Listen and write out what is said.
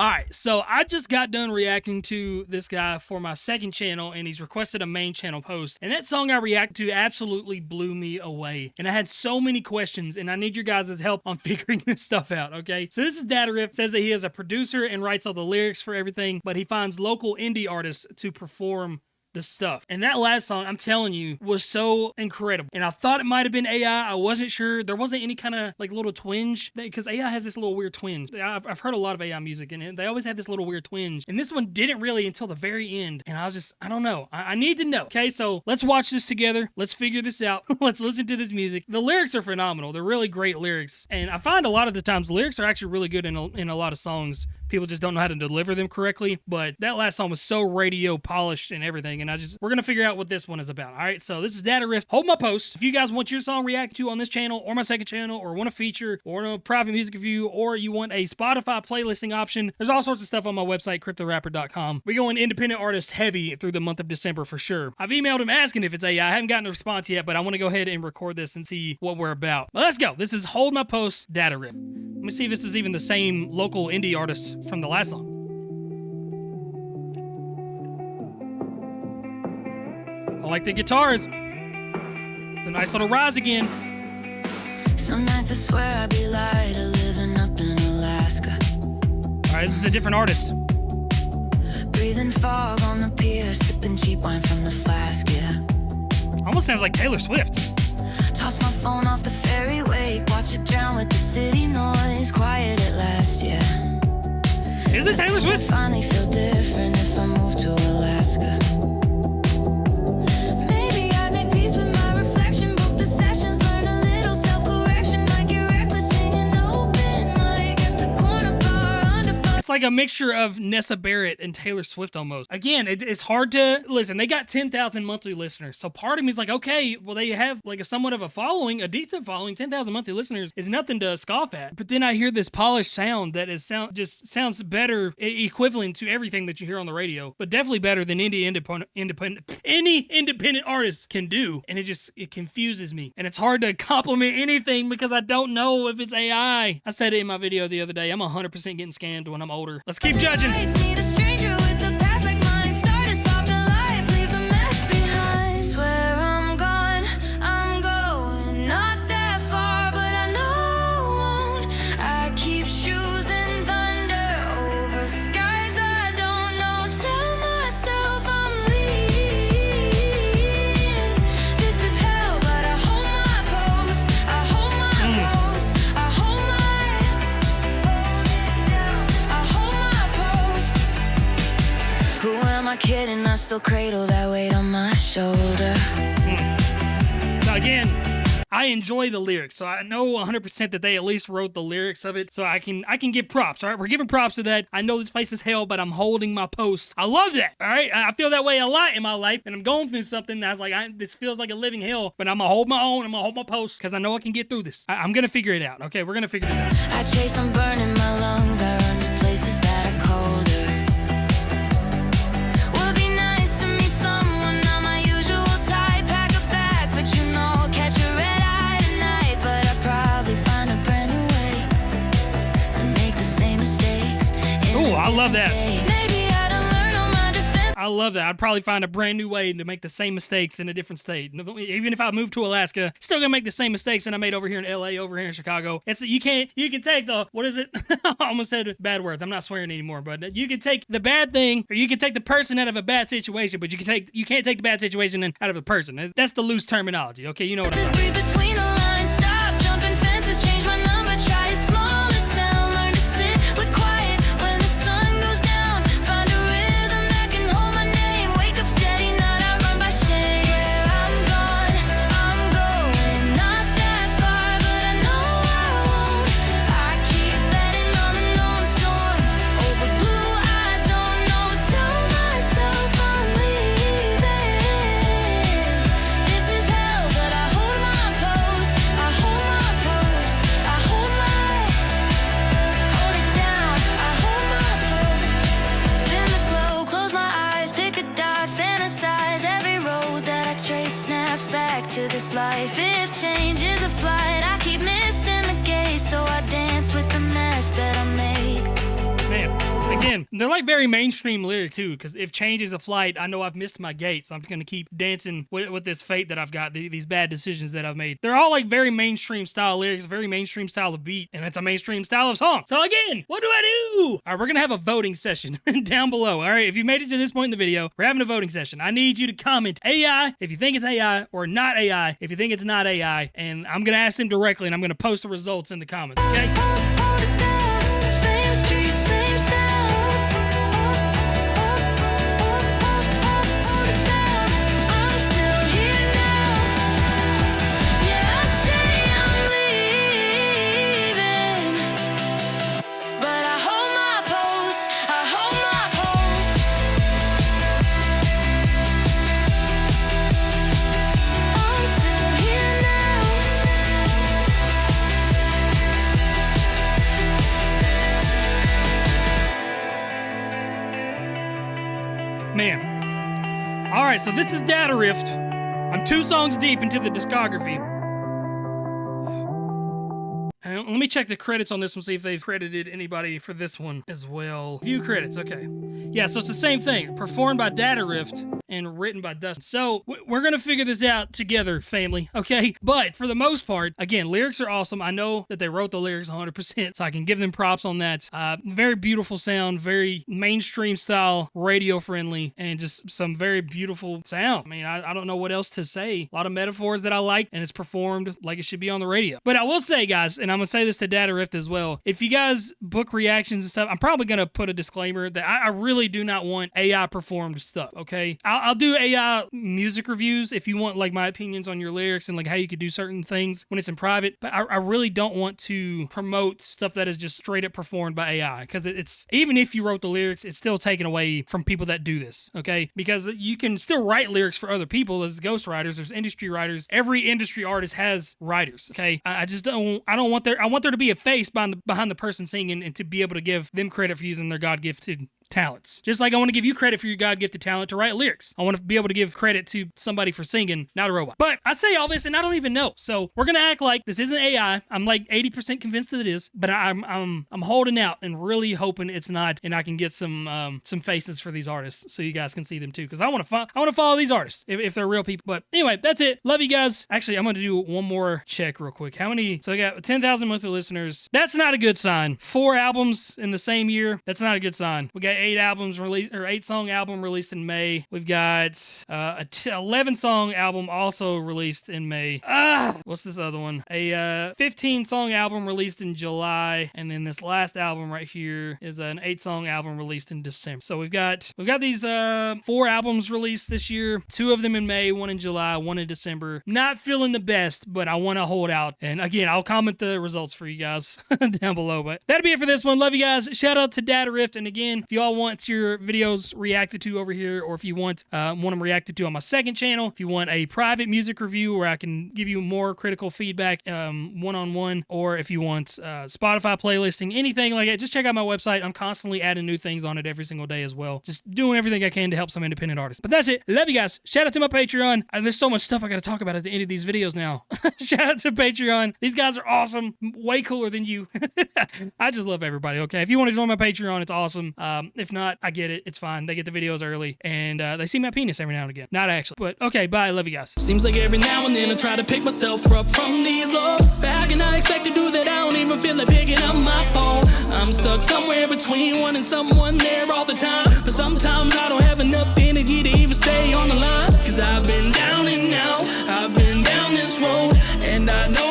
All right, so I just got done reacting to this guy for my second channel, and he's requested a main channel post. And that song I reacted to absolutely blew me away. And I had so many questions, and I need your guys' help on figuring this stuff out, okay? So this is Datar. Says that he is a producer and writes all the lyrics for everything, but he finds local indie artists to perform the stuff. And that last song, I'm telling you, was so incredible. And I thought it might have been AI. I wasn't sure. There wasn't any kind of like little twinge, because AI has this little weird twinge. I've heard a lot of AI music, and they always have this little weird twinge. And this one didn't really until the very end. And I was just, I don't know. I need to know. Okay, so let's watch this together. Let's figure this out. Let's listen to this music. The lyrics are phenomenal. They're really great lyrics. And I find a lot of the times the lyrics are actually really good in a lot of songs. People just don't know how to deliver them correctly. But that last song was so radio polished and everything. And we're going to figure out what this one is about. All right, so this is Datar. Hold my post. If you guys want your song reacted to on this channel or my second channel, or want a feature or a private music review, or you want a Spotify playlisting option, there's all sorts of stuff on my website, cryptorapper.com. We're going independent artists heavy through the month of December for sure. I've emailed him asking if it's AI. I haven't gotten a response yet, but I want to go ahead and record this and see what we're about. But let's go. This is Hold My Post, Datar. Let me see if this is even the same local indie artist from the last song. I like the guitars. The nice little rise again. Some nights I swear I'd be lighter living up in Alaska. Alright, this is a different artist. Breathing fog on the pier, sipping cheap wine from the flask, yeah. Almost sounds like Taylor Swift. Toss my phone off the ferry wake, watch it drown with the city noise. Quiet at last, yeah. Is it Taylor Swift? I finally feel different if I move to Alaska. Like a mixture of Nessa Barrett and Taylor Swift almost. Again, it's hard to listen. They got 10,000 monthly listeners, so part of me is like, okay, well, they have like a somewhat of a following, a decent following. 10,000 monthly listeners is nothing to scoff at. But then I hear this polished sound that just sounds better, equivalent to everything that you hear on the radio, but definitely better than any independent artist can do. And it confuses me, and it's hard to compliment anything because I don't know if it's AI. I said it in my video the other day. I'm 100% getting scammed when I'm older. Let's keep judging. Kidding, I still cradle that weight on my shoulder. So again, I enjoy the lyrics, so I know 100% that they at least wrote the lyrics of it, so I can give props. All right, we're giving props to that. I know this place is hell, but I'm holding my post. I love that. All right, I feel that way a lot in my life, and I'm going through something that's like, this feels like a living hell, but I'm gonna hold my own. I'm gonna hold my post because I know I can get through this. I'm gonna figure it out. Okay, we're gonna figure this out. I chase, I'm burning my lungs. I run to places that are colder. I love that. I love that. I'd probably find a brand new way to make the same mistakes in a different state. Even if I moved to Alaska, still gonna make the same mistakes that I made over here in LA, over here in Chicago. You can take the, what is it? I almost said bad words. I'm not swearing anymore, but you can take the bad thing, or you can take the person out of a bad situation, but you can't take the bad situation out of a person. That's the loose terminology. Okay, you know what I'm saying. Between the lines, stop jumping fences, change my number, try a smaller town, learn to sit with quiet. Again, they're like very mainstream lyric too, because if change is a flight, I know I've missed my gate, so I'm gonna keep dancing with this fate that I've got, these bad decisions that I've made. They're all like very mainstream style lyrics, very mainstream style of beat, and that's a mainstream style of song. So again, what do I do? All right, we're gonna have a voting session down below. All right, if you made it to this point in the video, we're having a voting session. I need you to comment AI if you think it's AI, or not AI if you think it's not AI, and I'm gonna ask them directly, and I'm gonna post the results in the comments. Okay. Same street, same sound. I'm still here now. Yeah, I say I'm leaving, but I hold my post. I hold my post. I'm still here Man. All right, so this is Data Rift. I'm 2 songs deep into the discography. Let me check the credits on this one, see if they've credited anybody for this one as well. View credits, okay. Yeah, so it's the same thing. Performed by Data Rift and written by Dustin. So we're going to figure this out together, family, okay? But for the most part, again, lyrics are awesome. I know that they wrote the lyrics 100%, so I can give them props on that. Very beautiful sound, very mainstream style, radio friendly, and just some very beautiful sound. I mean, I don't know what else to say. A lot of metaphors that I like, and it's performed like it should be on the radio. But I will say, guys, and I'm going to say this to Data Rift as well, if you guys book reactions and stuff, I'm probably going to put a disclaimer that I really do not want AI performed stuff, okay? I'll do AI music reviews if you want like my opinions on your lyrics and like how you could do certain things when it's in private, but I really don't want to promote stuff that is just straight up performed by AI, because it's, even if you wrote the lyrics, it's still taken away from people that do this, okay? Because you can still write lyrics for other people as ghostwriters. There's industry writers. Every industry artist has writers, okay? I want there to be a face behind the person singing, and to be able to give them credit for using their God-gifted talents. Just like I want to give you credit for your God-gifted talent to write lyrics. I want to be able to give credit to somebody for singing, not a robot. But I say all this and I don't even know. So we're gonna act like this isn't AI. I'm like 80% convinced that it is, but I'm holding out and really hoping it's not, and I can get some faces for these artists so you guys can see them too. Because I want to follow these artists if they're real people. But anyway, that's it. Love you guys. Actually, I'm gonna do one more check real quick. How many? So I got 10,000 monthly listeners. That's not a good sign. 4 albums in the same year. That's not a good sign. We got 8 albums released, or 8-song album released in May. We've got a 11-song album also released in May. What's this other one? A 15-song album released in July, and then this last album right here is an 8-song album released in December. So we've got these 4 albums released this year. 2 of them in May, 1 in July, 1 in December. Not feeling the best, but I want to hold out. And again, I'll comment the results for you guys down below. But that'll be it for this one. Love you guys. Shout out to Data Rift. And again, if you all want your videos reacted to over here, or if you want them reacted to on my second channel, if you want a private music review where I can give you more critical feedback one-on-one, or if you want Spotify playlisting, anything like that, just check out my website. I'm constantly adding new things on it every single day as well. Just doing everything I can to help some independent artists. But that's it. Love you guys. Shout out to my Patreon. There's so much stuff I got to talk about at the end of these videos now. Shout out to Patreon. These guys are awesome. Way cooler than you. I just love everybody, okay? If you want to join my Patreon, it's awesome. If not, I get it. It's fine. They get the videos early, and they see my penis every now and again. Not actually, but okay, bye. Love you guys. Seems like every now and then I try to pick myself up from these lows. But how can I expect to do that? I don't even feel like picking up my phone. I'm stuck somewhere between one and someone there all the time. But sometimes I don't have enough energy to even stay on the line. Cause I've been down and out, I've been down this road, and I know